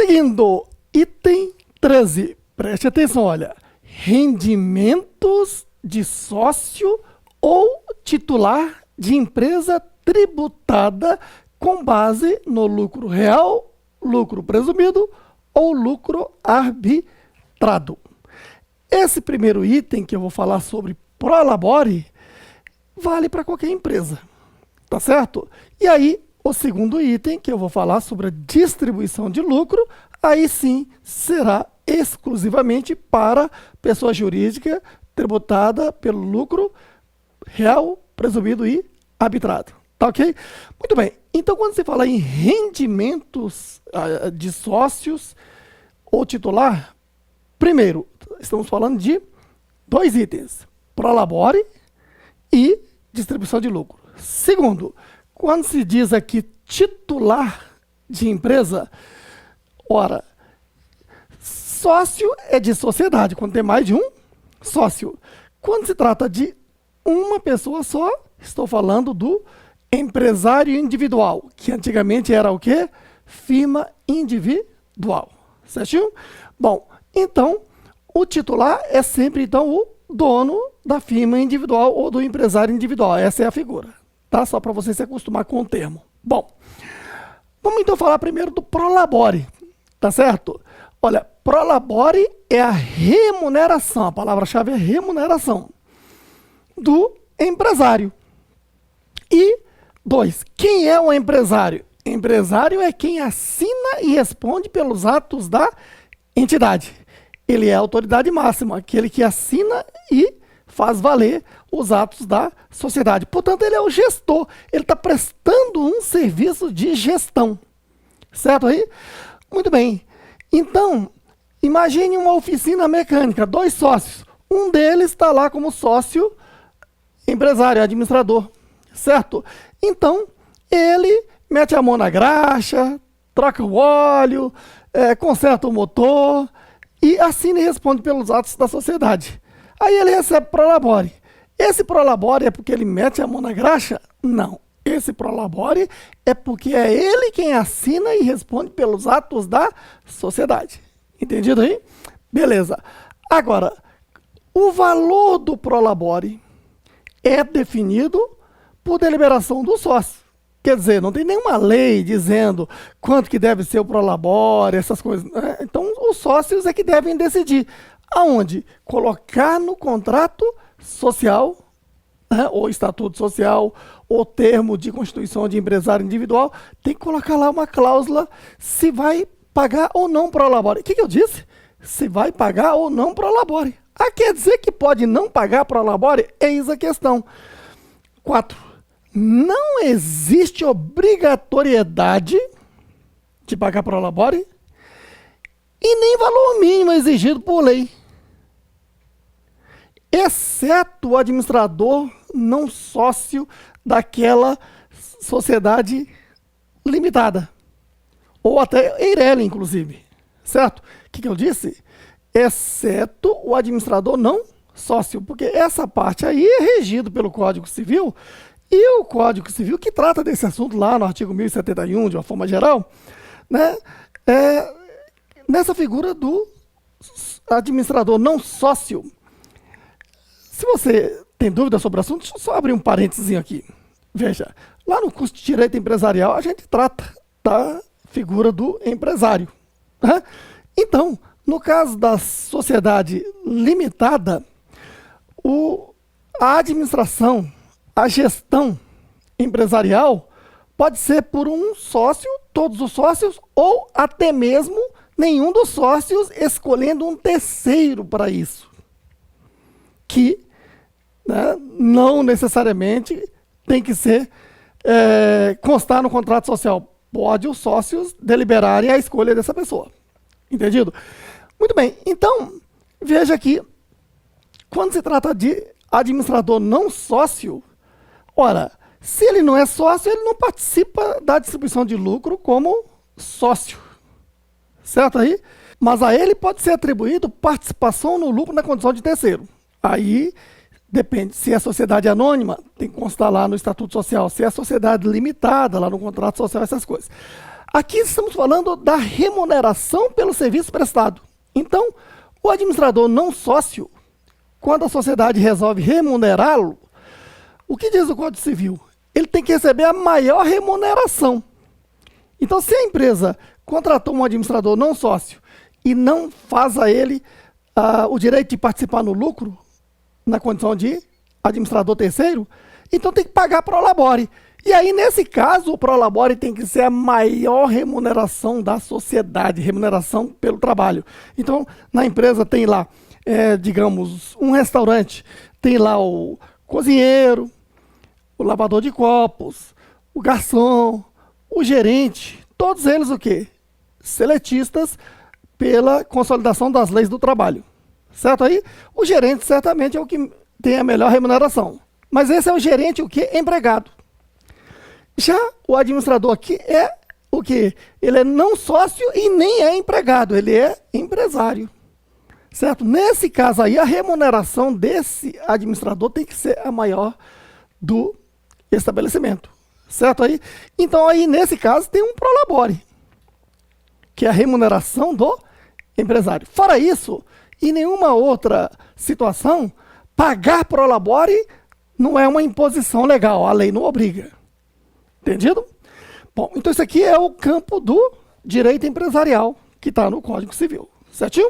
Seguindo, item 13. Preste atenção, olha. Rendimentos de sócio ou titular de empresa tributada com base no lucro real, lucro presumido ou lucro arbitrado. Esse primeiro item que eu vou falar sobre prolabore vale para qualquer empresa, tá certo? E aí, o segundo item que eu vou falar sobre a distribuição de lucro, aí sim será exclusivamente para pessoa jurídica tributada pelo lucro real, presumido e arbitrado. Tá ok? Muito bem. Então, quando se fala em rendimentos de sócios ou titular, primeiro, estamos falando de dois itens: prolabore e distribuição de lucro. Segundo, quando se diz aqui titular de empresa, ora, sócio é de sociedade, quando tem mais de um sócio. Quando se trata de uma pessoa só, estou falando do empresário individual, que antigamente era o quê? Firma individual. Certinho? Bom, então, o titular é sempre, então, o dono da firma individual ou do empresário individual. Essa é a figura, tá? Só para você se acostumar com o termo. Bom, vamos então falar primeiro do prolabore, tá certo? Olha, prolabore é a remuneração, a palavra-chave é remuneração do empresário. E, dois, quem é o empresário? Empresário é quem assina e responde pelos atos da entidade. Ele é a autoridade máxima, aquele que assina e faz valer os atos da sociedade. Portanto, ele é o gestor, ele está prestando um serviço de gestão. Certo aí? Muito bem. Então, imagine uma oficina mecânica, dois sócios. Um deles está lá como sócio empresário, administrador. Certo? Então, ele mete a mão na graxa, troca o óleo, conserta o motor e assina e responde pelos atos da sociedade. Aí ele recebe prolabore. Esse prolabore é porque ele mete a mão na graxa? Não. Esse prolabore é porque é ele quem assina e responde pelos atos da sociedade. Entendido aí? Beleza. Agora, o valor do prolabore é definido por deliberação do sócio. Quer dizer, não tem nenhuma lei dizendo quanto que deve ser o prolabore, essas coisas. Então, os sócios é que devem decidir aonde colocar no contrato social, ou estatuto social, ou termo de constituição de empresário individual, tem que colocar lá uma cláusula se vai pagar ou não prolabore. O que eu disse? Se vai pagar ou não prolabore. Quer dizer que pode não pagar prolabore? Eis a questão. 4. Não existe obrigatoriedade de pagar prolabore e nem valor mínimo exigido por lei, exceto o administrador não sócio daquela sociedade limitada, ou até Eireli, inclusive. Certo? O que eu disse? Exceto o administrador não sócio, porque essa parte aí é regido pelo Código Civil, e o Código Civil que trata desse assunto lá no artigo 1071, de uma forma geral, né, nessa figura do administrador não sócio. Se você tem dúvida sobre o assunto, deixa eu só abrir um parênteses aqui. Veja, lá no curso de Direito Empresarial, a gente trata da figura do empresário. Né? Então, no caso da sociedade limitada, a administração, a gestão empresarial pode ser por um sócio, todos os sócios, ou até mesmo nenhum dos sócios, escolhendo um terceiro para isso. Que, né, não necessariamente tem que ser constar no contrato social. Pode os sócios deliberarem a escolha dessa pessoa. Entendido? Muito bem. Então, veja aqui, quando se trata de administrador não sócio, ora, se ele não é sócio, ele não participa da distribuição de lucro como sócio. Certo aí? Mas a ele pode ser atribuído participação no lucro na condição de terceiro. Aí depende. Se é sociedade anônima, tem que constar lá no Estatuto Social. Se é sociedade limitada, lá no contrato social, essas coisas. Aqui estamos falando da remuneração pelo serviço prestado. Então, o administrador não sócio, quando a sociedade resolve remunerá-lo, o que diz o Código Civil? Ele tem que receber a maior remuneração. Então, se a empresa contratou um administrador não sócio e não faz a ele o direito de participar no lucro, na condição de administrador terceiro, então tem que pagar pro labore. E aí, nesse caso, o prolabore tem que ser a maior remuneração da sociedade, remuneração pelo trabalho. Então, na empresa tem lá, digamos, um restaurante, tem lá o cozinheiro, o lavador de copos, o garçom, o gerente, todos eles o quê? Seletistas pela consolidação das leis do trabalho. Certo aí? O gerente certamente é o que tem a melhor remuneração. Mas esse é o gerente, o quê? Empregado. Já o administrador aqui é o quê? Ele é não sócio e nem é empregado, ele é empresário. Certo? Nesse caso aí, a remuneração desse administrador tem que ser a maior do estabelecimento. Certo aí? Então aí, nesse caso, tem um prolabore, que é a remuneração do empresário. Fora isso, em nenhuma outra situação, pagar prolabore não é uma imposição legal, a lei não obriga. Entendido? Bom, então isso aqui é o campo do direito empresarial, que está no Código Civil, certinho?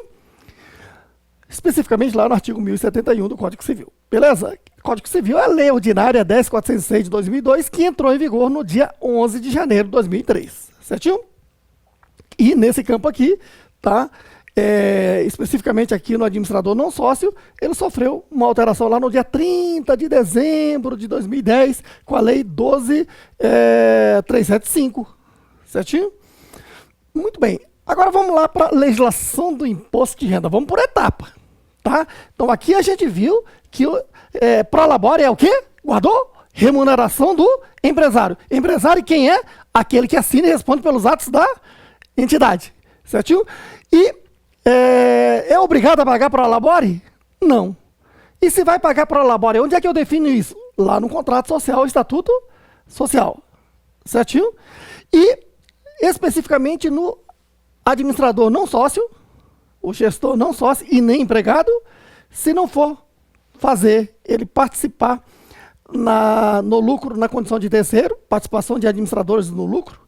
Especificamente lá no artigo 1071 do Código Civil, beleza? Código Civil é a Lei Ordinária 10.406 de 2002, que entrou em vigor no dia 11 de janeiro de 2003, certinho? E nesse campo aqui, tá? Especificamente aqui no administrador não sócio, ele sofreu uma alteração lá no dia 30 de dezembro de 2010, com a Lei 12.375, certinho? Muito bem. Agora vamos lá para a legislação do imposto de renda. Vamos por etapa, tá? Então aqui a gente viu que o prolabore é o quê? Guardou? Remuneração do empresário. Empresário quem é? Aquele que assina e responde pelos atos da entidade, certinho? E é obrigado a pagar prolabore? Não. E se vai pagar prolabore, onde é que eu defino isso? Lá no contrato social, estatuto social, certinho? E especificamente no administrador não sócio, o gestor não sócio e nem empregado, se não for fazer ele participar no lucro na condição de terceiro, participação de administradores no lucro.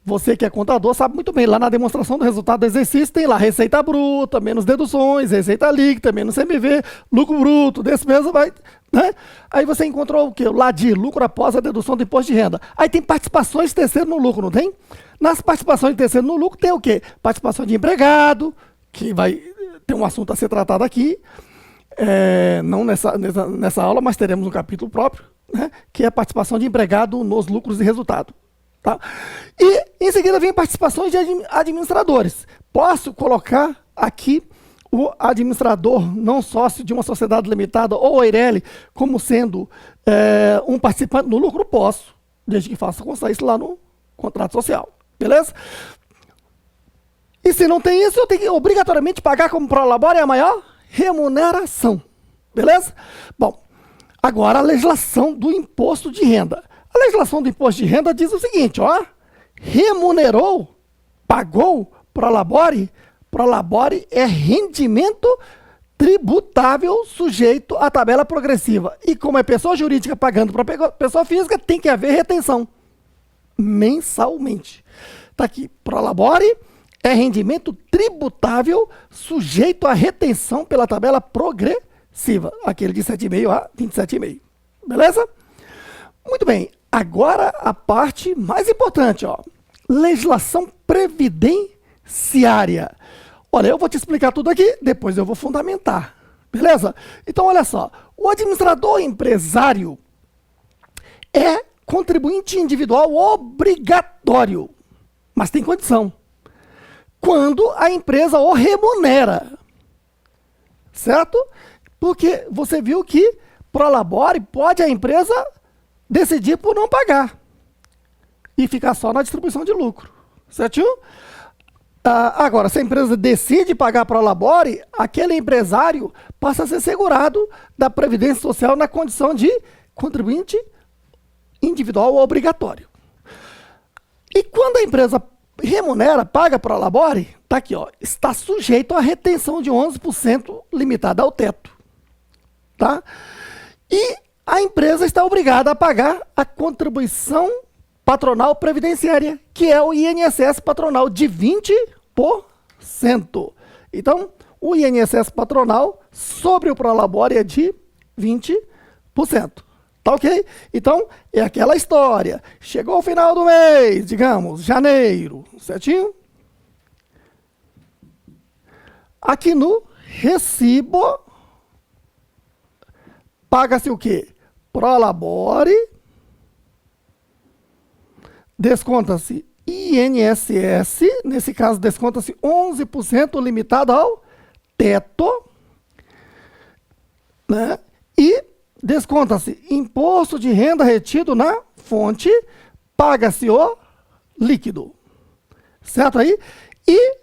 Você que é contador sabe muito bem, lá na demonstração do resultado do exercício tem lá receita bruta, menos deduções, receita líquida, menos CMV, lucro bruto, despesa vai, né? Aí você encontrou o quê? O LADI, lucro após a dedução do imposto de renda. Aí tem participações de terceiro no lucro, não tem? Nas participações de terceiro no lucro tem o quê? Participação de empregado, que vai ter um assunto a ser tratado aqui, não nessa aula, mas teremos um capítulo próprio, né? Que é a participação de empregado nos lucros e resultado. Tá? E em seguida vem participações de administradores. Posso colocar aqui o administrador não sócio de uma sociedade limitada ou EIRELI como sendo um participante no lucro? Posso, desde que faça constar isso lá no contrato social. Beleza? E se não tem isso, eu tenho que obrigatoriamente pagar como prolabore a maior remuneração. Beleza? Bom, agora a legislação do imposto de renda. A legislação do imposto de renda diz o seguinte, ó, remunerou, pagou, prolabore é rendimento tributável sujeito à tabela progressiva. E como é pessoa jurídica pagando para pessoa física, tem que haver retenção mensalmente. Está aqui, prolabore é rendimento tributável sujeito à retenção pela tabela progressiva, aquele de 7,5 a 27,5. Beleza? Muito bem. Agora a parte mais importante, ó, legislação previdenciária. Olha, eu vou te explicar tudo aqui, depois eu vou fundamentar, beleza? Então, olha só, o administrador empresário é contribuinte individual obrigatório, mas tem condição, quando a empresa o remunera, certo? Porque você viu que prolabore pode a empresa decidir por não pagar e ficar só na distribuição de lucro, certinho? Agora, se a empresa decide pagar prolabore, aquele empresário passa a ser segurado da Previdência Social na condição de contribuinte individual obrigatório. E quando a empresa remunera, paga pro labore, tá aqui, ó, está sujeito à retenção de 11% limitada ao teto, tá? E a empresa está obrigada a pagar a contribuição patronal previdenciária, que é o INSS patronal de 20%. Então, o INSS patronal sobre o prolabore é de 20%. Tá ok? Então, é aquela história. Chegou o final do mês, digamos, janeiro, certinho? Aqui no recibo, paga-se o quê? Prolabore, desconta-se INSS, nesse caso desconta-se 11% limitado ao teto, né? E desconta-se imposto de renda retido na fonte, paga-se o líquido. Certo aí? E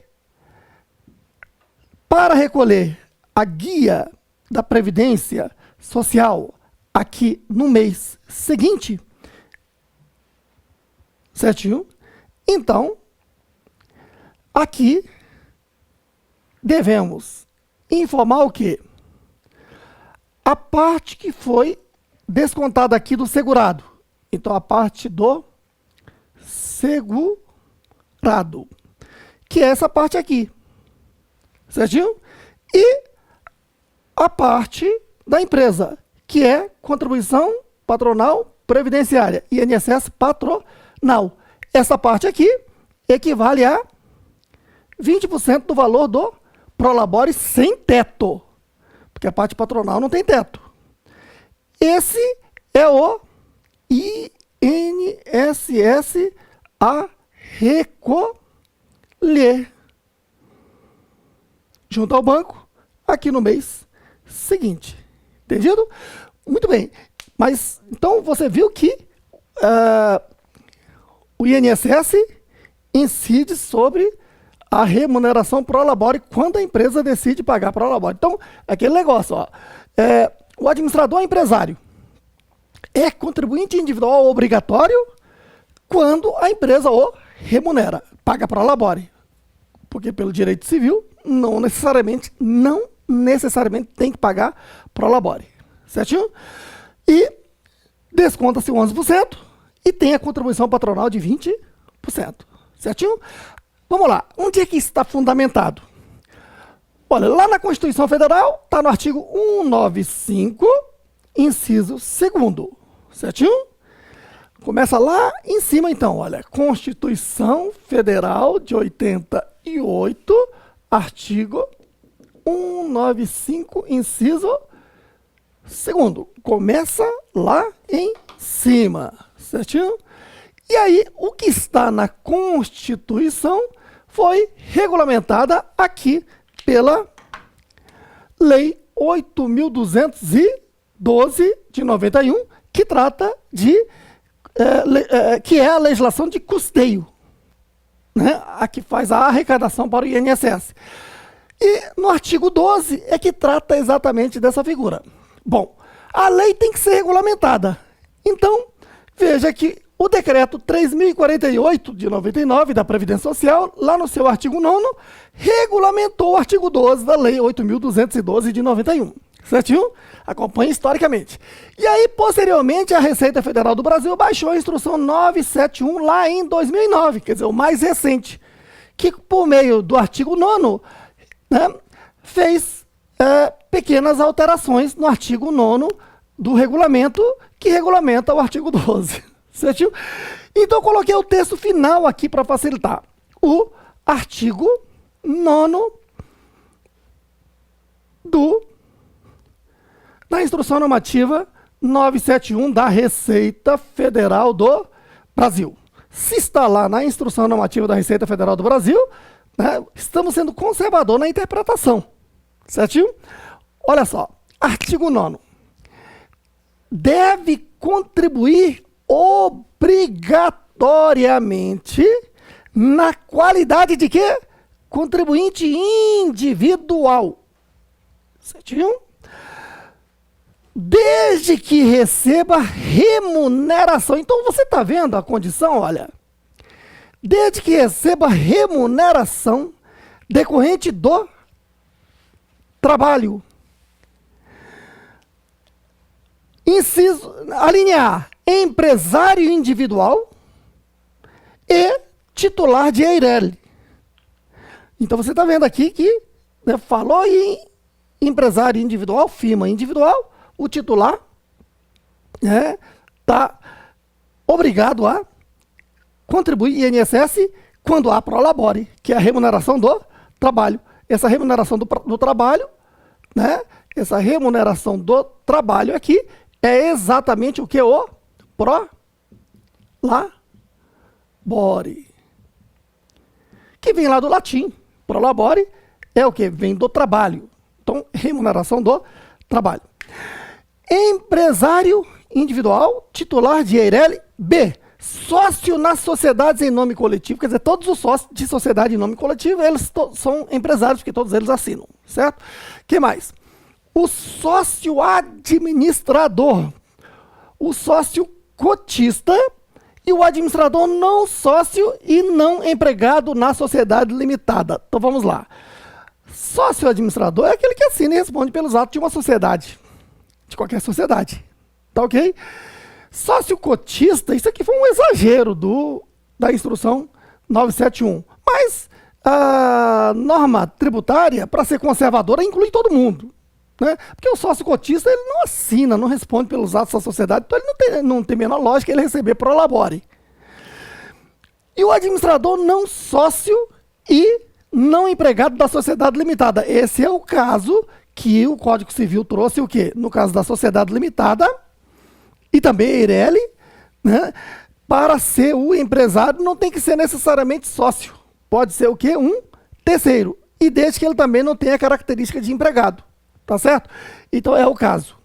para recolher a guia da Previdência Social aqui no mês seguinte, certinho? Então, aqui devemos informar o quê? A parte que foi descontada aqui do segurado. Então, a parte do segurado, que é essa parte aqui. Certinho? E a parte da empresa, que é contribuição patronal previdenciária, INSS patronal. Essa parte aqui equivale a 20% do valor do prolabore sem teto, porque a parte patronal não tem teto. Esse é o INSS a recolher junto ao banco aqui no mês seguinte. Entendido? Muito bem. Mas, então, você viu que o INSS incide sobre a remuneração prolabore quando a empresa decide pagar prolabore. Então, aquele negócio, ó, o administrador empresário é contribuinte individual obrigatório quando a empresa o remunera, paga prolabore. Porque pelo direito civil, não necessariamente tem que pagar prolabore. Certinho? E desconta-se 11% e tem a contribuição patronal de 20%. Certinho? Vamos lá. Onde é que está fundamentado? Olha, lá na Constituição Federal, está no artigo 195, inciso 2º. Certinho? Começa lá em cima, então. Olha, Constituição Federal de 88, artigo 195, inciso 2º. Começa lá em cima. Certinho? E aí, o que está na Constituição foi regulamentada aqui pela Lei 8.212 de 91, que trata de, que é a legislação de custeio, né? A que faz a arrecadação para o INSS. E no artigo 12 é que trata exatamente dessa figura. Bom, a lei tem que ser regulamentada. Então, veja que o decreto 3.048 de 99 da Previdência Social, lá no seu artigo 9º, regulamentou o artigo 12 da Lei 8.212 de 91. Certinho? Acompanhe historicamente. E aí, posteriormente, a Receita Federal do Brasil baixou a instrução 971 lá em 2009, quer dizer, o mais recente, que por meio do artigo 9º, né, fez pequenas alterações no artigo 9º do regulamento, que regulamenta o artigo 12. Certinho? Então, eu coloquei o texto final aqui para facilitar. O artigo 9º da Instrução Normativa 971 da Receita Federal do Brasil. Se está lá na Instrução Normativa da Receita Federal do Brasil, né, estamos sendo conservador na interpretação. Certinho? Olha só, artigo 9º. Deve contribuir obrigatoriamente na qualidade de quê? Contribuinte individual. Certinho? Desde que receba remuneração. Então, você está vendo a condição? Olha, desde que receba remuneração decorrente do trabalho. Inciso, a linha A, empresário individual e titular de EIRELI. Então você está vendo aqui que, né, falou em empresário individual, firma individual, o titular está obrigado a contribuir INSS quando há prolabore, que é a remuneração do trabalho. Essa remuneração do trabalho, né, essa remuneração do trabalho aqui é exatamente o que? O prolabore. Que vem lá do latim. Prolabore é o que? Vem do trabalho. Então, remuneração do trabalho. Empresário individual, titular de EIRELI. B, sócio nas sociedades em nome coletivo. Quer dizer, todos os sócios de sociedade em nome coletivo, eles são empresários, porque todos eles assinam, certo? O que mais? O sócio administrador, o sócio cotista e o administrador não sócio e não empregado na sociedade limitada. Então vamos lá. Sócio administrador é aquele que assina e responde pelos atos de uma sociedade, de qualquer sociedade. Tá ok? Sócio cotista, isso aqui foi um exagero da instrução 971. Mas a norma tributária, para ser conservadora, inclui todo mundo. Né? Porque o sócio cotista ele não assina, não responde pelos atos da sociedade, então ele não tem menor lógica ele receber prolabore. E o administrador não sócio e não empregado da sociedade limitada. Esse é o caso que o Código Civil trouxe o quê? No caso da sociedade limitada e também EIRELI, né? Para ser o empresário não tem que ser necessariamente sócio. Pode ser o quê? Um terceiro. E desde que ele também não tenha característica de empregado. Tá certo? Então é o caso.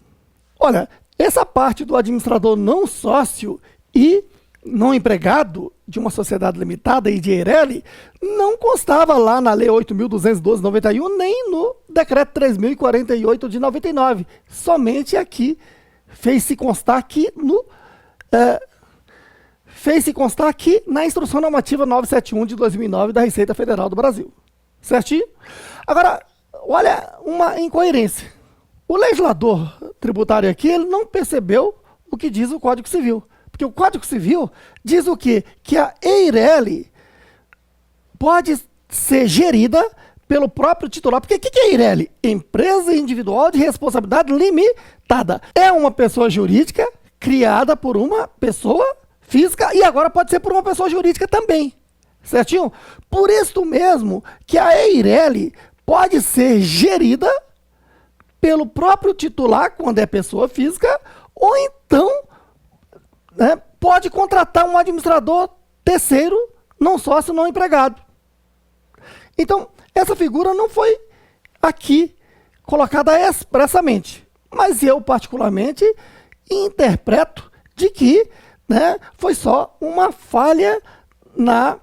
Olha, essa parte do administrador não sócio e não empregado de uma sociedade limitada e de EIRELI não constava lá na Lei 8.212/91 nem no Decreto 3.048 de 99. Somente aqui fez-se constar aqui na Instrução Normativa 971 de 2009 da Receita Federal do Brasil. Certinho? Agora, olha uma incoerência. O legislador tributário aqui, ele não percebeu o que diz o Código Civil. Porque o Código Civil diz o quê? Que a EIRELI pode ser gerida pelo próprio titular. Porque o que é EIRELI? Empresa Individual de Responsabilidade Limitada. É uma pessoa jurídica criada por uma pessoa física e agora pode ser por uma pessoa jurídica também. Certinho? Por isso mesmo que a EIRELI pode ser gerida pelo próprio titular, quando é pessoa física, ou então, né, pode contratar um administrador terceiro, não sócio, não empregado. Então, essa figura não foi aqui colocada expressamente, mas eu, particularmente, interpreto de que, né, foi só uma falha na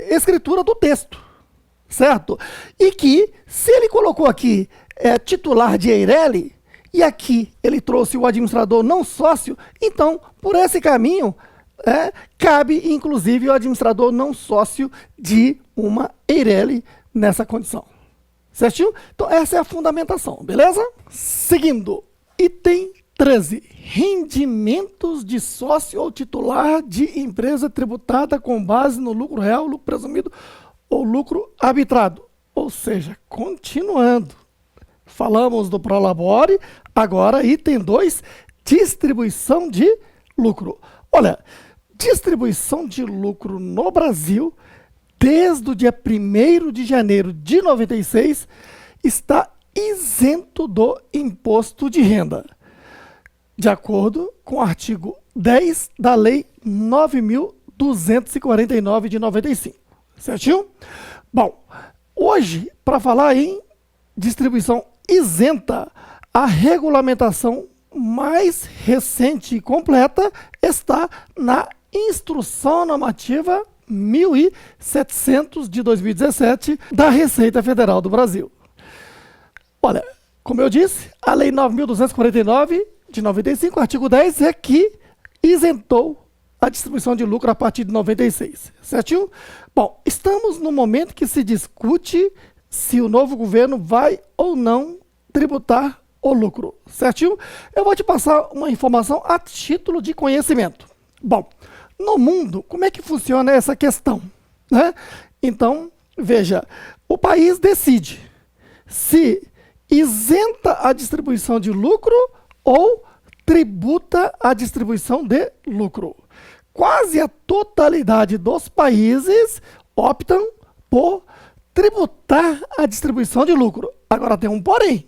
escritura do texto, certo? E que, se ele colocou aqui titular de EIRELI, e aqui ele trouxe o administrador não sócio, então, por esse caminho, cabe, inclusive, o administrador não sócio de uma EIRELI nessa condição. Certinho? Então, essa é a fundamentação, beleza? Seguindo, item 13. Rendimentos de sócio ou titular de empresa tributada com base no lucro real, lucro presumido ou lucro arbitrado. Ou seja, continuando. Falamos do prolabore, agora item 2, distribuição de lucro. Olha, distribuição de lucro no Brasil, desde o dia 1º de janeiro de 96, está isento do imposto de renda, de acordo com o artigo 10 da Lei 9.249 de 95. Certinho? Bom, hoje, para falar em distribuição isenta, a regulamentação mais recente e completa está na Instrução Normativa 1.700 de 2017 da Receita Federal do Brasil. Olha, como eu disse, a Lei 9.249 de 95, artigo 10, é que isentou a distribuição de lucro a partir de 96, certinho? Bom, estamos no momento que se discute se o novo governo vai ou não tributar o lucro, certinho? Eu vou te passar uma informação a título de conhecimento. Bom, no mundo, como é que funciona essa questão, né? Então, veja, o país decide se isenta a distribuição de lucro ou tributa a distribuição de lucro. Quase a totalidade dos países optam por tributar a distribuição de lucro. Agora tem um porém,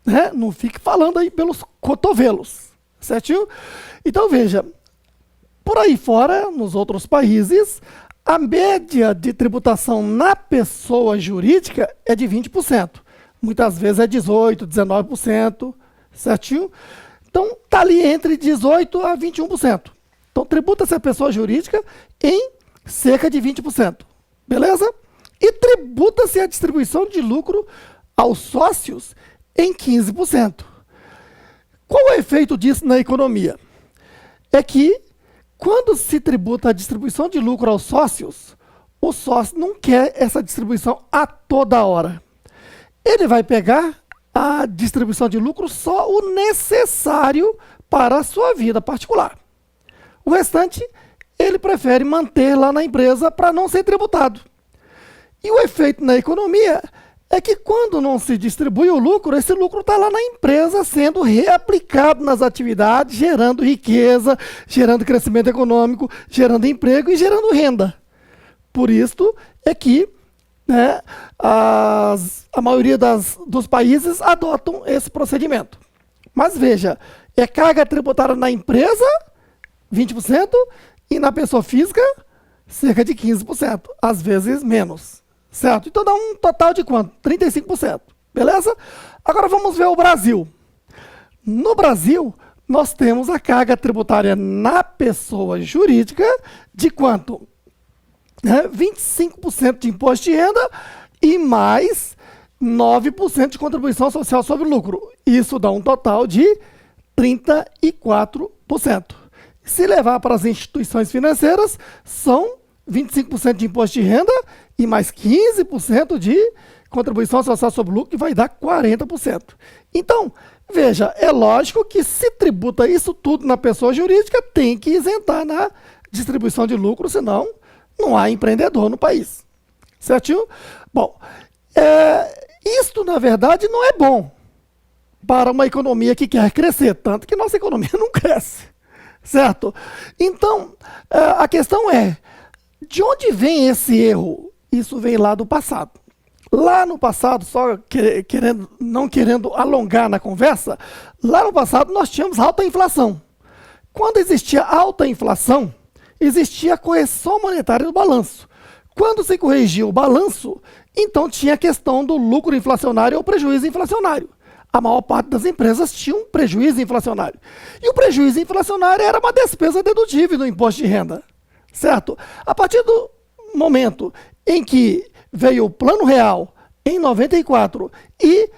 né? Não fique falando aí pelos cotovelos, certinho? Então veja, por aí fora, nos outros países, a média de tributação na pessoa jurídica é de 20%. Muitas vezes é 18%, 19%, certinho? Então, está ali entre 18% a 21%. Então, tributa-se a pessoa jurídica em cerca de 20%. Beleza? E tributa-se a distribuição de lucro aos sócios em 15%. Qual é o efeito disso na economia? É que, quando se tributa a distribuição de lucro aos sócios, o sócio não quer essa distribuição a toda hora. Ele vai pegar a distribuição de lucro só o necessário para a sua vida particular. O restante, ele prefere manter lá na empresa para não ser tributado. E o efeito na economia é que quando não se distribui o lucro, esse lucro está lá na empresa sendo reaplicado nas atividades, gerando riqueza, gerando crescimento econômico, gerando emprego e gerando renda. Por isso é que, né, a maioria dos países adotam esse procedimento. Mas veja, é carga tributária na empresa, 20%, e na pessoa física, cerca de 15%, às vezes menos. Certo? Então dá um total de quanto? 35%. Beleza? Agora vamos ver o Brasil. No Brasil, nós temos a carga tributária na pessoa jurídica de quanto? 25% de imposto de renda e mais 9% de contribuição social sobre o lucro. Isso dá um total de 34%. Se levar para as instituições financeiras, são 25% de imposto de renda e mais 15% de contribuição social sobre o lucro, que vai dar 40%. Então, veja, é lógico que se tributa isso tudo na pessoa jurídica, tem que isentar na distribuição de lucro, senão não há empreendedor no país. Certinho? Bom, isto, na verdade, não é bom para uma economia que quer crescer, tanto que nossa economia não cresce. Certo? Então, a questão é, de onde vem esse erro? Isso vem lá do passado. Lá no passado, só não querendo alongar na conversa, lá no passado nós tínhamos alta inflação. Quando existia alta inflação, existia a correção monetária do balanço. Quando se corrigia o balanço, então tinha a questão do lucro inflacionário ou prejuízo inflacionário. A maior parte das empresas tinha um prejuízo inflacionário. E o prejuízo inflacionário era uma despesa dedutível do imposto de renda. Certo? A partir do momento em que veio o Plano Real, em 94, e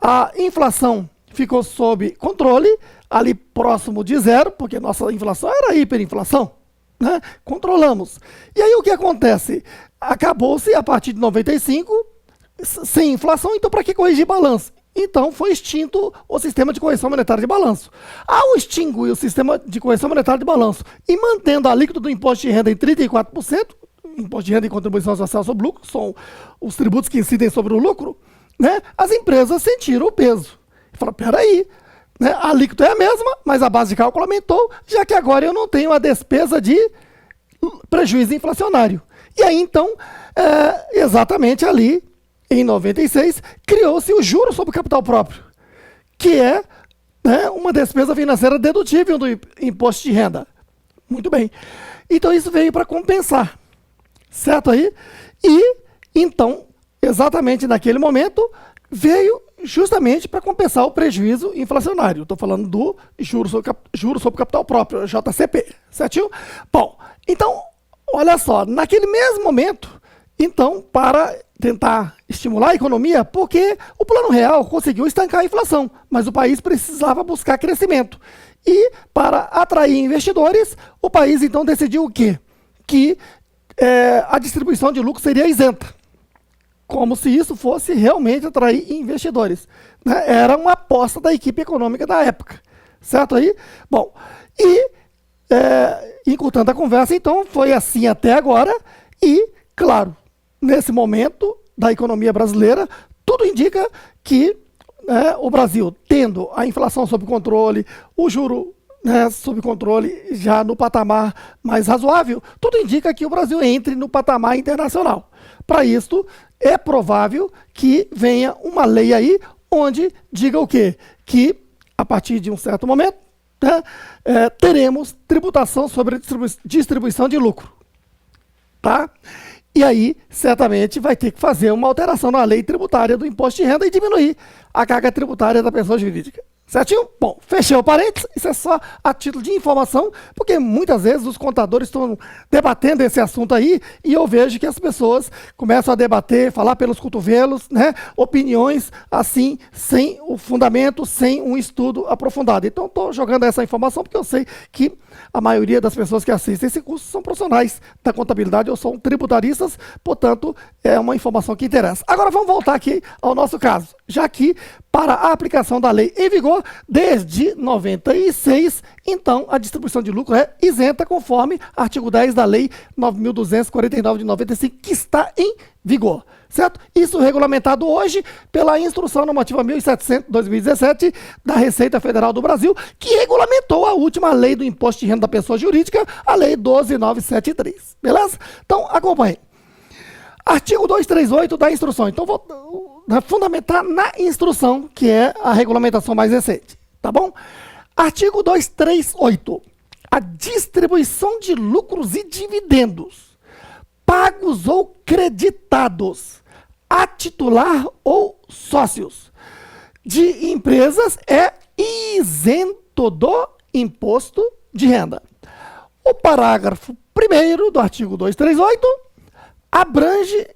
a inflação ficou sob controle, ali próximo de zero, porque nossa inflação era hiperinflação, né? Controlamos. E aí o que acontece? Acabou-se, a partir de 95, sem inflação, então para que corrigir balanço? Então foi extinto o sistema de correção monetária de balanço. Ao extinguir o sistema de correção monetária de balanço e mantendo a alíquota do imposto de renda em 34%, imposto de renda e contribuição social sobre o lucro, são os tributos que incidem sobre o lucro, né, as empresas sentiram o peso. E falaram, peraí, né, a alíquota é a mesma, mas a base de cálculo aumentou, já que agora eu não tenho a despesa de prejuízo inflacionário. E aí, então, exatamente ali, em 96, criou-se o juro sobre o capital próprio, que é, né, uma despesa financeira dedutível do imposto de renda. Muito bem. Então, isso veio para compensar. Certo aí? E, então, exatamente naquele momento, veio justamente para compensar o prejuízo inflacionário. Estou falando do juro sobre capital próprio, JCP. Certinho? Bom, então, olha só, naquele mesmo momento, então, para tentar estimular a economia, porque o Plano Real conseguiu estancar a inflação, mas o país precisava buscar crescimento. E para atrair investidores, o país então decidiu o quê? Que a distribuição de lucro seria isenta. Como se isso fosse realmente atrair investidores, né? Era uma aposta da equipe econômica da época, certo aí? Bom, e encurtando a conversa, então, foi assim até agora e, claro, nesse momento da economia brasileira, tudo indica que o Brasil, tendo a inflação sob controle, o juro sob controle já no patamar mais razoável, tudo indica que o Brasil entre no patamar internacional. Para isso, é provável que venha uma lei aí onde diga o quê? Que, a partir de um certo momento, teremos tributação sobre distribuição de lucro. Tá? E aí, certamente, vai ter que fazer uma alteração na lei tributária do imposto de renda e diminuir a carga tributária da pessoa jurídica. Certinho? Bom, fechei o parênteses, isso é só a título de informação, porque muitas vezes os contadores estão debatendo esse assunto aí e eu vejo que as pessoas começam a debater, falar pelos cotovelos, né, opiniões assim, sem o fundamento, sem um estudo aprofundado. Então, estou jogando essa informação porque eu sei que a maioria das pessoas que assistem esse curso são profissionais da contabilidade ou são tributaristas, portanto, é uma informação que interessa. Agora, vamos voltar aqui ao nosso caso, já que para a aplicação da lei em vigor desde 96, então a distribuição de lucro é isenta conforme artigo 10 da lei 9.249 de 95, que está em vigor, certo? Isso regulamentado hoje pela Instrução Normativa 1700/2017 da Receita Federal do Brasil, que regulamentou a última lei do Imposto de Renda da Pessoa Jurídica, a lei 12.973, beleza? Então, acompanhe. Artigo 238 da instrução. Então, vou fundamentar na instrução, que é a regulamentação mais recente. Tá bom? Artigo 238. A distribuição de lucros e dividendos, pagos ou creditados a titular ou sócios de empresas é isento do imposto de renda. O parágrafo 1º do artigo 238 abrange,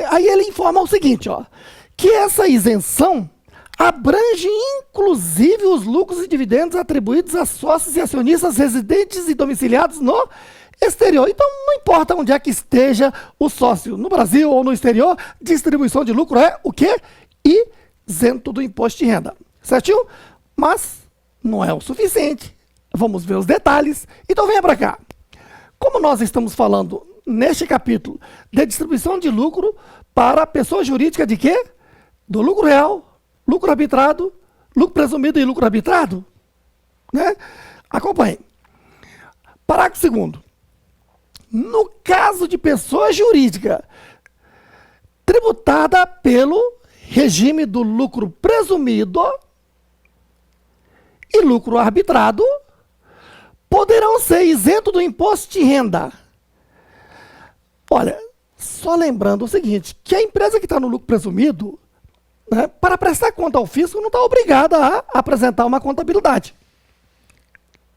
aí ele informa o seguinte, ó, que essa isenção abrange inclusive os lucros e dividendos atribuídos a sócios e acionistas residentes e domiciliados no exterior. Então, não importa onde é que esteja o sócio, no Brasil ou no exterior, distribuição de lucro é o quê? Isento do imposto de renda, certinho? Mas não é o suficiente. Vamos ver os detalhes. Então, venha para cá. Como nós estamos falando neste capítulo de distribuição de lucro para pessoa jurídica de quê? Do lucro real, lucro arbitrado, lucro presumido e lucro arbitrado, né? Acompanhe. Parágrafo 2º. No caso de pessoa jurídica tributada pelo regime do lucro presumido e lucro arbitrado, poderão ser isentos do imposto de renda. Olha, só lembrando o seguinte, que a empresa que está no lucro presumido, né, para prestar conta ao fisco, não está obrigada a apresentar uma contabilidade.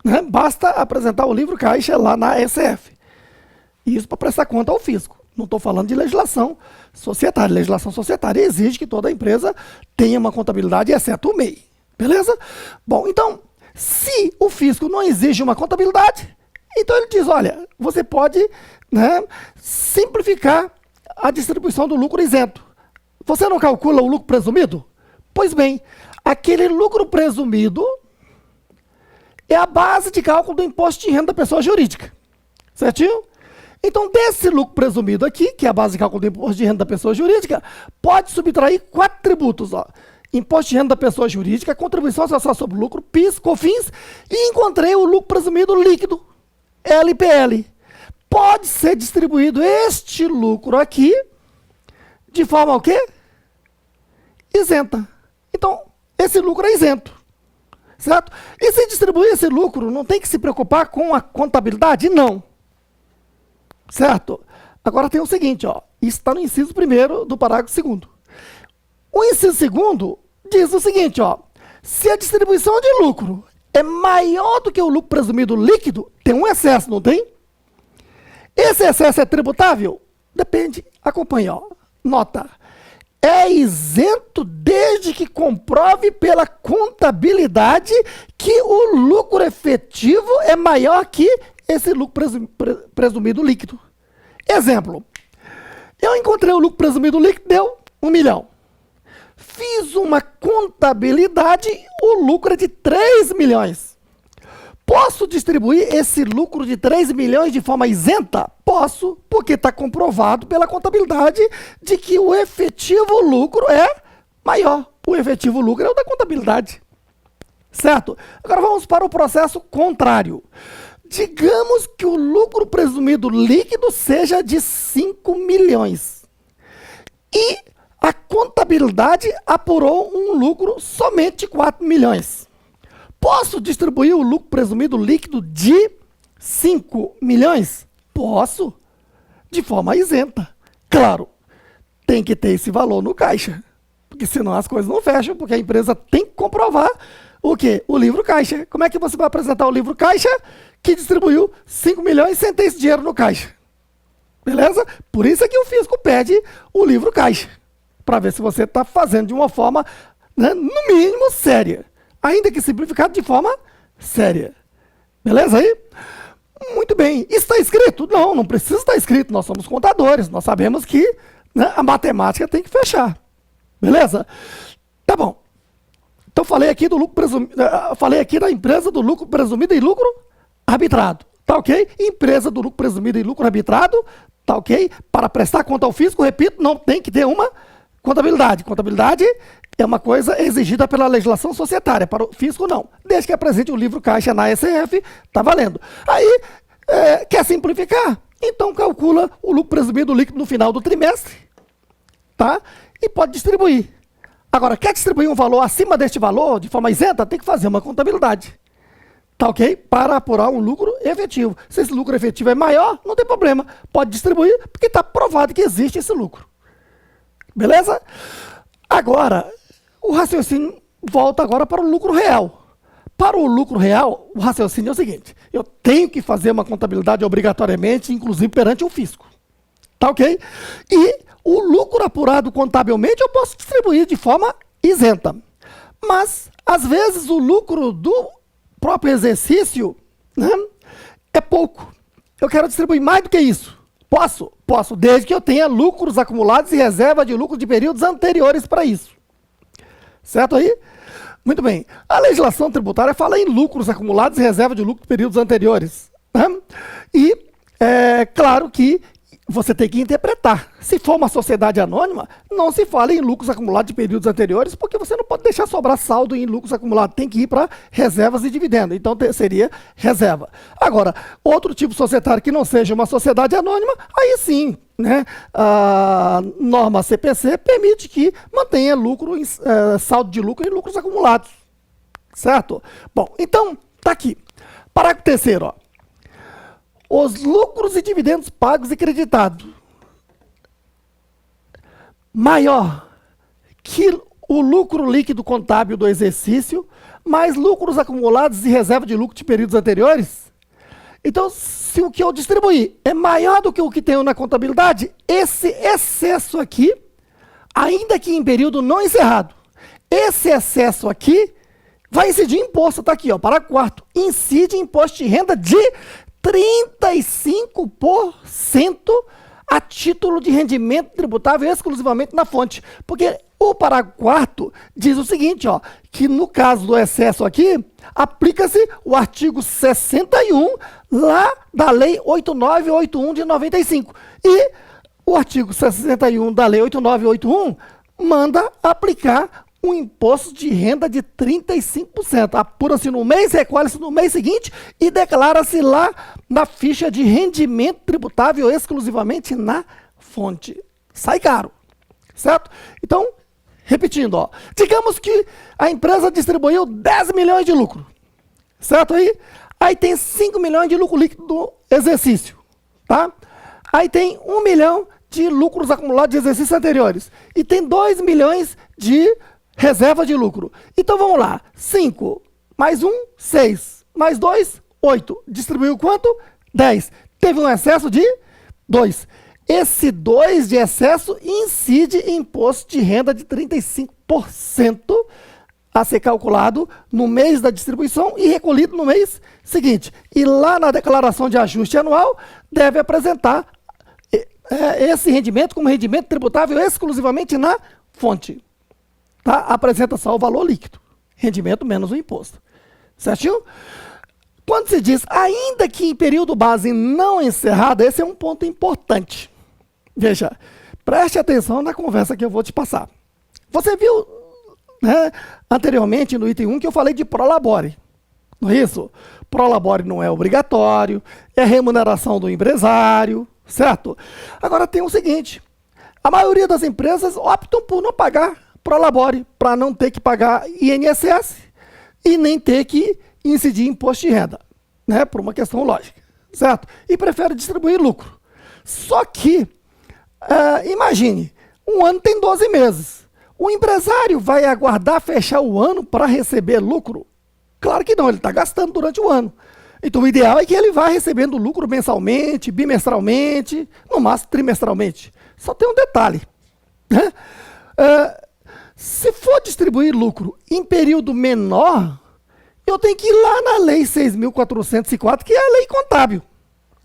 Né? Basta apresentar o livro caixa lá na SF. Isso para prestar conta ao fisco. Não estou falando de legislação societária. Legislação societária exige que toda empresa tenha uma contabilidade, exceto o MEI. Beleza? Bom, então, se o fisco não exige uma contabilidade, então ele diz, olha, você pode, né, simplificar a distribuição do lucro isento. Você não calcula o lucro presumido? Pois bem, aquele lucro presumido é a base de cálculo do imposto de renda da pessoa jurídica. Certinho? Então, desse lucro presumido aqui, que é a base de cálculo do imposto de renda da pessoa jurídica, pode subtrair 4 tributos, ó. Imposto de renda da pessoa jurídica, contribuição social sobre o lucro, PIS, COFINS, e encontrei o lucro presumido líquido, LPL. Pode ser distribuído este lucro aqui de forma o quê? Isenta. Então, esse lucro é isento. Certo? E se distribuir esse lucro, não tem que se preocupar com a contabilidade? Não. Certo? Agora tem o seguinte, ó, isso está no inciso 1º do parágrafo 2º. O inciso 2º diz o seguinte, ó, se a distribuição de lucro é maior do que o lucro presumido líquido, tem um excesso, não tem? Esse excesso é tributável? Depende, acompanhe, ó, nota. é isento desde que comprove pela contabilidade que o lucro efetivo é maior que esse lucro presumido líquido. Exemplo, eu encontrei o lucro presumido líquido, deu 1 milhão. Fiz uma contabilidade, o lucro é de 3 milhões. Posso distribuir esse lucro de 3 milhões de forma isenta? Posso, porque está comprovado pela contabilidade de que o efetivo lucro é maior. O efetivo lucro é o da contabilidade. Certo? Agora vamos para o processo contrário. Digamos que o lucro presumido líquido seja de 5 milhões. E a contabilidade apurou um lucro somente de 4 milhões. Posso distribuir o lucro presumido líquido de 5 milhões? Posso, de forma isenta. Claro, tem que ter esse valor no caixa, porque senão as coisas não fecham, porque a empresa tem que comprovar o quê? O livro caixa. Como é que você vai apresentar o livro caixa que distribuiu 5 milhões sem ter esse dinheiro no caixa? Beleza? Por isso é que o fisco pede o livro caixa, para ver se você está fazendo de uma forma, né, no mínimo, séria. Ainda que simplificado de forma séria. Beleza aí? Muito bem. Está escrito? Não, não precisa estar escrito. Nós somos contadores. Nós sabemos que, né, a matemática tem que fechar. Beleza? Tá bom. Então falei aqui do lucro presumido, falei aqui da empresa do lucro presumido e lucro arbitrado. Tá ok? Empresa do lucro presumido e lucro arbitrado. Tá ok? Para prestar conta ao fisco, repito, não tem que ter uma contabilidade. Contabilidade é uma coisa exigida pela legislação societária, para o fisco não. Desde que apresente o livro caixa na SF, está valendo. Aí, quer simplificar? Então calcula o lucro presumido líquido no final do trimestre, tá? E pode distribuir. Agora, quer distribuir um valor acima deste valor, de forma isenta, tem que fazer uma contabilidade. Tá ok? Para apurar um lucro efetivo. Se esse lucro efetivo é maior, não tem problema. Pode distribuir, porque está provado que existe esse lucro. Beleza? Agora, o raciocínio volta agora para o lucro real. Para o lucro real, o raciocínio é o seguinte: eu tenho que fazer uma contabilidade obrigatoriamente, inclusive perante o fisco. Tá ok? E o lucro apurado contabilmente eu posso distribuir de forma isenta. Mas, às vezes, o lucro do próprio exercício, né, é pouco. Eu quero distribuir mais do que isso. Posso? Posso, desde que eu tenha lucros acumulados e reserva de lucro de períodos anteriores para isso. Certo aí? Muito bem. A legislação tributária fala em lucros acumulados e reserva de lucro de períodos anteriores. Né? E é claro que você tem que interpretar. Se for uma sociedade anônima, não se fala em lucros acumulados de períodos anteriores, porque você não pode deixar sobrar saldo em lucros acumulados. Tem que ir para reservas e dividendos. Então seria reserva. Agora, outro tipo societário que não seja uma sociedade anônima, aí sim, né, a norma CPC permite que mantenha lucro, saldo de lucro em lucros acumulados. Certo? Bom, então, tá aqui. Parágrafo 3º, ó. Os lucros e dividendos pagos e creditados maior que o lucro líquido contábil do exercício, mais lucros acumulados e reserva de lucro de períodos anteriores. Então, se o que eu distribuir é maior do que o que tenho na contabilidade, esse excesso aqui, ainda que em período não encerrado, esse excesso aqui vai incidir imposto. Está aqui, ó, parágrafo 4º. Incide imposto de renda de 35% a título de rendimento tributável exclusivamente na fonte. Porque o parágrafo 4º diz o seguinte, ó, que no caso do excesso aqui, aplica-se o artigo 61 lá da Lei 8981 de 95. E o artigo 61 da Lei 8981 manda aplicar um imposto de renda de 35%. Apura-se no mês, recolhe-se no mês seguinte e declara-se lá na ficha de rendimento tributável exclusivamente na fonte. Sai caro, certo? Então, repetindo, ó, digamos que a empresa distribuiu 10 milhões de lucro, certo aí? Aí tem 5 milhões de lucro líquido do exercício, tá? Aí tem 1 milhão de lucros acumulados de exercícios anteriores e tem 2 milhões de reserva de lucro. Então vamos lá, 5 mais 1, 6, mais 2, 8. Distribuiu quanto? 10. Teve um excesso de 2. esse 2 de excesso incide em imposto de renda de 35% a ser calculado no mês da distribuição e recolhido no mês seguinte. E lá na declaração de ajuste anual, deve apresentar esse rendimento como rendimento tributável exclusivamente na fonte. Tá? Apresenta só o valor líquido, rendimento menos o imposto. Certinho? Quando se diz, ainda que em período base não encerrado, esse é um ponto importante. Veja, preste atenção na conversa que eu vou te passar. Você viu, né, anteriormente no item 1 que eu falei de prolabore. Não é isso? Prolabore não é obrigatório, é remuneração do empresário, certo? Agora tem o seguinte, a maioria das empresas optam por não pagar prolabore, para não ter que pagar INSS e nem ter que incidir imposto de renda, né, por uma questão lógica, certo? E prefere distribuir lucro. Só que, imagine, um ano tem 12 meses. O empresário vai aguardar fechar o ano para receber lucro? Claro que não, ele está gastando durante o ano. Então o ideal é que ele vá recebendo lucro mensalmente, bimestralmente, no máximo trimestralmente. Só tem um detalhe, né? Se for distribuir lucro em período menor, eu tenho que ir lá na Lei 6.404, que é a lei contábil,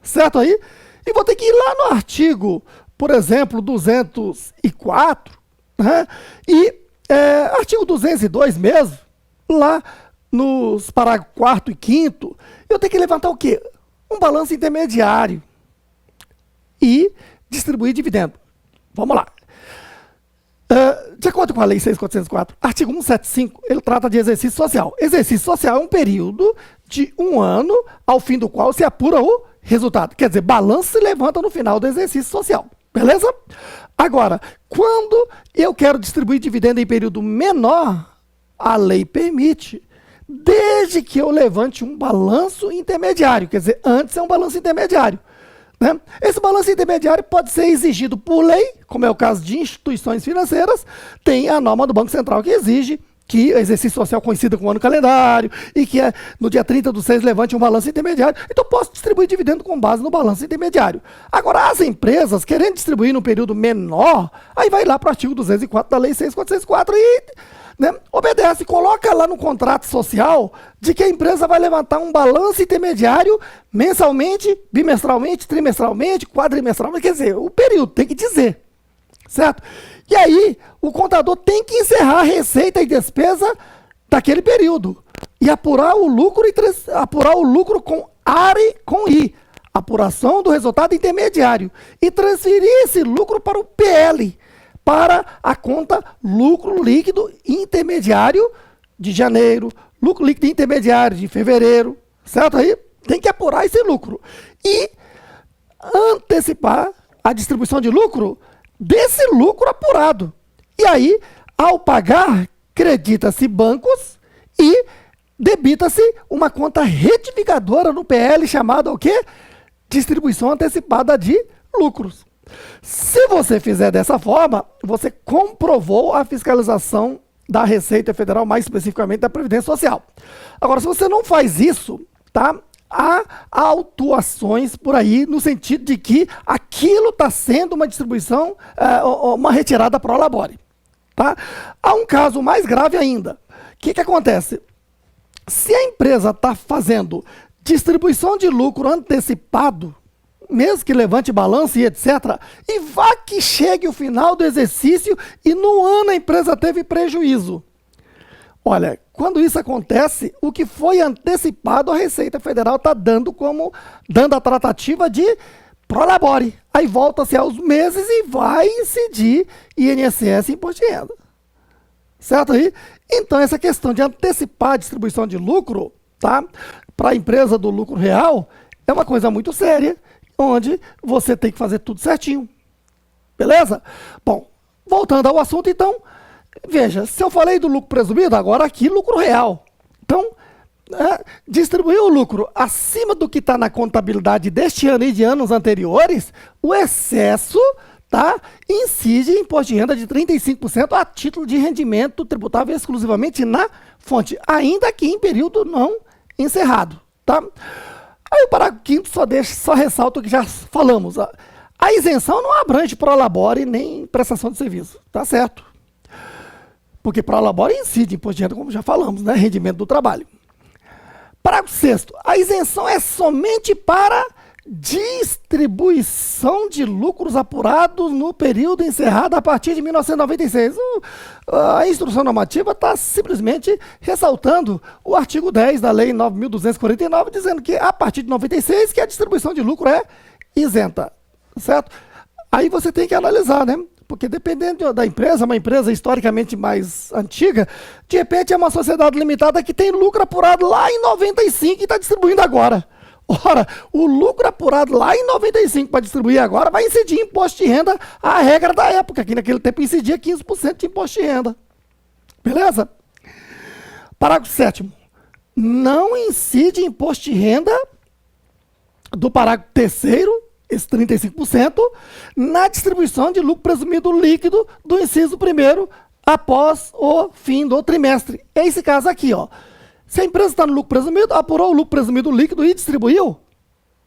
certo aí? E vou ter que ir lá no artigo, por exemplo, 204, né? E artigo 202 mesmo, lá nos parágrafos 4º e 5º, eu tenho que levantar o quê? Um balanço intermediário e distribuir dividendo. Vamos lá. De acordo com a Lei 6.404, artigo 175, ele trata de exercício social. Exercício social é um período de um ano, ao fim do qual se apura o resultado. Quer dizer, balanço se levanta no final do exercício social. Beleza? Agora, quando eu quero distribuir dividendo em período menor, a lei permite, desde que eu levante um balanço intermediário. Quer dizer, antes é um balanço intermediário. Né? Esse balanço intermediário pode ser exigido por lei, como é o caso de instituições financeiras, tem a norma do Banco Central que exige que o exercício social coincida com o ano calendário e que no dia 30/6 levante um balanço intermediário. Então, posso distribuir dividendo com base no balanço intermediário. Agora, as empresas querendo distribuir num período menor, aí vai lá para o artigo 204 da Lei 6.404 e obedece, coloca lá no contrato social de que a empresa vai levantar um balanço intermediário mensalmente, bimestralmente, trimestralmente, quadrimestralmente, quer dizer, o período tem que dizer, certo? E aí, o contador tem que encerrar a receita e despesa daquele período e apurar o lucro com ARE com I, apuração do resultado intermediário, e transferir esse lucro para o PL, para a conta lucro líquido intermediário de janeiro, lucro líquido intermediário de fevereiro, certo aí? Tem que apurar esse lucro e antecipar a distribuição de lucro desse lucro apurado. E aí, ao pagar, credita-se bancos e debita-se uma conta retificadora no PL chamada o quê? Distribuição antecipada de lucros. Se você fizer dessa forma, você comprovou a fiscalização da Receita Federal, mais especificamente da Previdência Social. Agora, se você não faz isso, tá? Há autuações por aí no sentido de que aquilo está sendo uma distribuição, uma retirada pro labore. Tá? Há um caso mais grave ainda. O que acontece? Se a empresa está fazendo distribuição de lucro antecipado, mesmo que levante balanço e etc., e vá que chegue o final do exercício e no ano a empresa teve prejuízo. Olha, quando isso acontece, o que foi antecipado, a Receita Federal está dando a tratativa de prolabore. Aí volta-se aos meses e vai incidir INSS e imposto de renda. Certo aí? Então, essa questão de antecipar a distribuição de lucro, tá, para a empresa do lucro real, é uma coisa muito séria, onde você tem que fazer tudo certinho. Beleza? Bom, voltando ao assunto, então, veja, se eu falei do lucro presumido, agora aqui lucro real. Então, distribuir o lucro acima do que está na contabilidade deste ano e de anos anteriores, o excesso, tá, incide em imposto de renda de 35% a título de rendimento tributável exclusivamente na fonte, ainda que em período não encerrado. Tá? Aí o parágrafo 5º só ressalta o que já falamos. A isenção não abrange prolabore nem prestação de serviço, tá certo? Porque prolabore incide imposto de renda, como já falamos, né? Rendimento do trabalho. Parágrafo 6º. A isenção é somente para distribuição de lucros apurados no período encerrado a partir de 1996. A instrução normativa está simplesmente ressaltando o artigo 10 da Lei 9.249, dizendo que a partir de 96 que a distribuição de lucro é isenta, certo? Aí você tem que analisar, né? Porque dependendo da empresa, uma empresa historicamente mais antiga, de repente é uma sociedade limitada que tem lucro apurado lá em 95 e está distribuindo agora. Ora, o lucro apurado lá em 95 para distribuir agora vai incidir imposto de renda à regra da época, que naquele tempo incidia 15% de imposto de renda. Beleza? Parágrafo 7º. Não incide imposto de renda do parágrafo 3º, esse 35%, na distribuição de lucro presumido líquido do inciso 1º após o fim do trimestre. É esse caso aqui, ó. Se a empresa está no lucro presumido, apurou o lucro presumido líquido e distribuiu,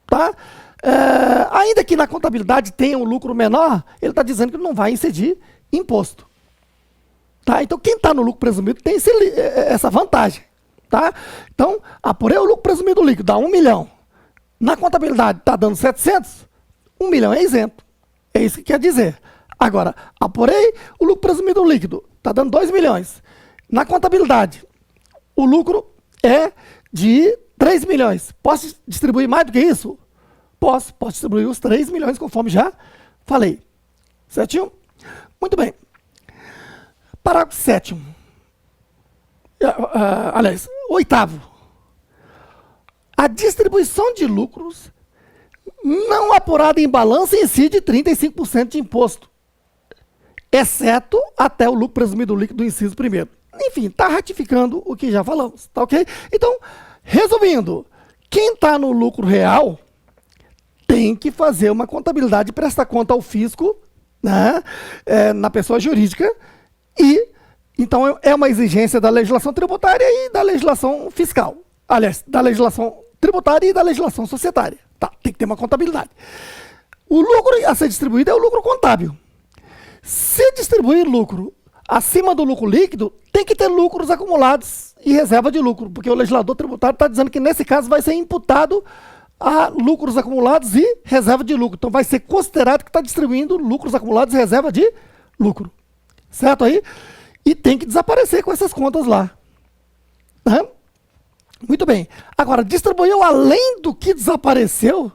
tá? Ainda que na contabilidade tenha um lucro menor, ele está dizendo que não vai incidir imposto. Tá? Então, quem está no lucro presumido tem essa vantagem. Tá? Então, apurei o lucro presumido líquido, dá 1 milhão. Na contabilidade está dando 700, 1 milhão é isento. É isso que quer dizer. Agora, apurei o lucro presumido líquido, está dando 2 milhões. Na contabilidade, o lucro é de 3 milhões. Posso distribuir mais do que isso? Posso distribuir os 3 milhões, conforme já falei. Certinho? Muito bem. Parágrafo 7º. Aliás, 8º. A distribuição de lucros não apurada em balança incide 35% de imposto, exceto até o lucro presumido líquido do inciso 1º. Enfim, está ratificando o que já falamos, tá ok? Então, resumindo, quem está no lucro real tem que fazer uma contabilidade e prestar conta ao fisco, né, na pessoa jurídica, e então é uma exigência da legislação tributária e da legislação fiscal. Aliás, da legislação tributária e da legislação societária. Tá, tem que ter uma contabilidade. O lucro a ser distribuído é o lucro contábil. Se distribuir lucro acima do lucro líquido, tem que ter lucros acumulados e reserva de lucro, porque o legislador tributário está dizendo que nesse caso vai ser imputado a lucros acumulados e reserva de lucro. Então vai ser considerado que está distribuindo lucros acumulados e reserva de lucro. Certo aí? E tem que desaparecer com essas contas lá. Muito bem. Agora, distribuiu além do que desapareceu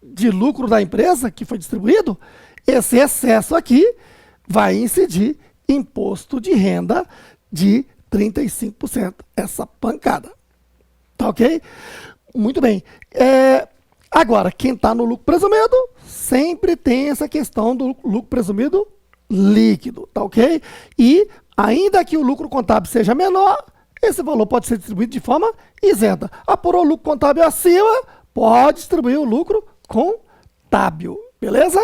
de lucro da empresa que foi distribuído, esse excesso aqui vai incidir imposto de renda de 35%. Essa pancada. Tá ok? Muito bem. Agora, quem está no lucro presumido, sempre tem essa questão do lucro presumido líquido. Tá ok? E, ainda que o lucro contábil seja menor, esse valor pode ser distribuído de forma isenta. Apurou o lucro contábil acima, pode distribuir o lucro contábil. Beleza?